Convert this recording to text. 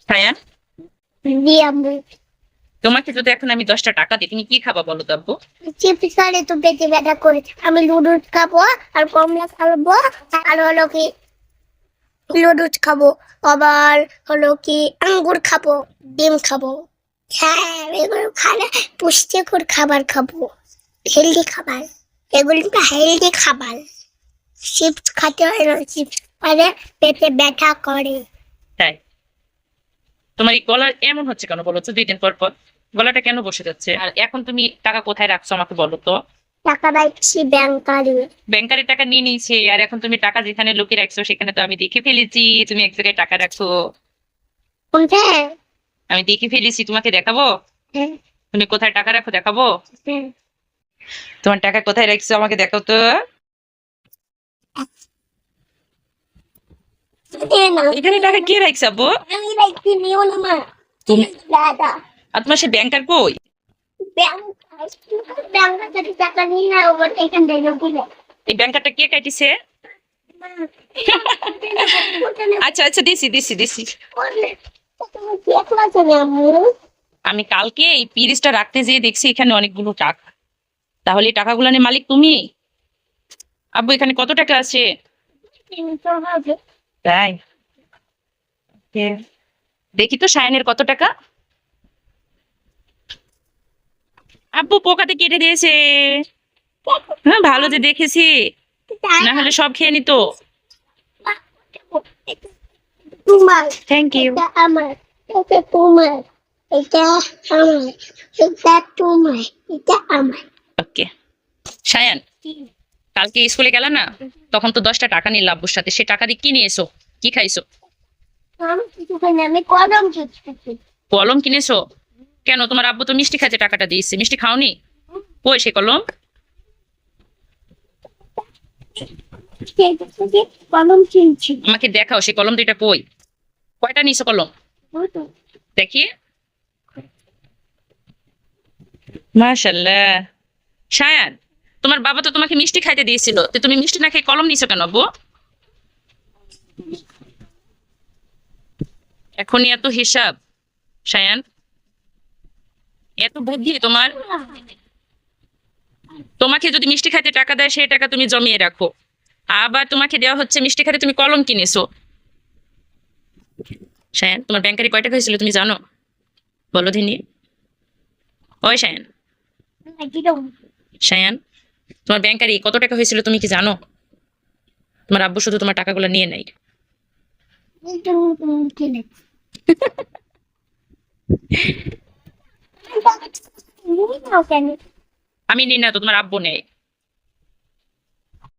সায়ান, জি আম্মু। তোমাকে যদি এখন আমি 10টা টাকা দিই, তুমি কি খাবা বলো তো আব্বু? চিপস খালে তো পেটে ব্যথা করে, আমি লুডুস খাবো আর কমলা খাবো, আর হলো কি লুডুস খাবো, আবার হলো কি আঙ্গুর খাবো, ডিম খাবো। হ্যাঁ, এগুলো খালে পুষ্টিকর খাবার খাবো, হেলদি খাবার। এগুলো তো হেলদি খাবার। চিপস খেতে হয় না, চিপস খেলে পেটে ব্যথা করে। তাই? তোমার এই গলার এমন হচ্ছে কেন বলো তো? 2 দিন পর পর গলাটা কেন বসে যাচ্ছে? আর এখন তুমি টাকা কোথায় রাখছো আমাকে বলো তো? টাকা রাখছি ব্যাংকারে। ব্যাংকারের টাকা নিয়ে নিয়েছে, আর এখন তুমি টাকা যেখানে লুকিয়ে রাখছো সেখানে তো আমি দেখে ফেলেছি তুমি এক জায়গায় টাকা রাখছো। কোনটা? আমি দেখে ফেলেছি, তোমাকে দেখাবো? হ্যাঁ, তুমি কোথায় টাকা রাখো দেখাবো? হ্যাঁ। তোমার টাকা কোথায় রাখছো আমাকে দেখাও তো। এখানে টাকা কে রাখছে আব্বু? আমি রাখছি, নিও না মা। তুমি? দাদা আর তোমার সে ব্যাংকার কই? ব্যাংক ব্যাংক থেকে টাকা নিয়ে না, ওর এখান থেকে দিলে। এই ব্যাংকারটা কে কাটিছে? আচ্ছা আচ্ছা, দিছি দিছি দিছি। আমি কালকে এই পিরিচটা রাখতে যেয়ে দেখছি এখানে অনেকগুলো টাকা। তাহলে এই টাকাগুলোর মালিক তুমি? আব্বু এখানে কত টাকা আছে? তাই? দেখি তো সায়নের কত টাকা। আব্বু পোকাতে কেটে দিয়েছে। হ্যাঁ, ভালো যে দেখেছি, না হলে সব খেয়ে নিত। তোমার, থ্যাংক ইউ। এটা আমার, এটা তোমার, এটা আমার, এটা তোমার, এটা আমার। ওকে। সায়ান, কালকে স্কুলে গেল না, তখন তো 10টা টাকা নিল আব্বুর সাথে, সে টাকা দিয়ে কি নিয়েছো? কি খাইছো? আমি কিছু খাই না, আমি কদম খেয়েছি। কলম কিনেছো? কেন, তোমার আব্বু তো মিষ্টি খাইতে টাকাটা দিয়েছে, মিষ্টি খাওনি? কই সে কলম? কদম কিনছি। আমাকে দেখাও সে কলম দুইটা কই। কয়টা নিছো কলম? দেখি। মাশাআল্লাহ। সায়ান, তোমার বাবা তো তোমাকে মিষ্টি খাইতে দিয়েছিল, তো তুমি মিষ্টি না খেয়ে কলম নিছো কেন আব্বু? এখনই এত হিসাব? সায়ান, এত বুদ্ধি তোমার? তোমাকে যদি মিষ্টি খাইতে টাকা দেয় সেই টাকা তুমি জমিয়ে রাখো, আবার তোমাকে দেওয়া হচ্ছে মিষ্টি খাইতে তুমি কলম কিনেছো। সায়ান, তোমার ব্যাংকারি কয় টাকা হয়েছিল তুমি জানো? বলো দিনি। ওই সায়ান, সায়ান, তোমার ব্যাংকারি কত টাকা হয়েছিল তুমি কি জানো? তোমার আব্বু শুধু তোমার টাকাগুলো নিয়ে নেয়। আমি নিই না তো, তোমার আব্বু নেয়।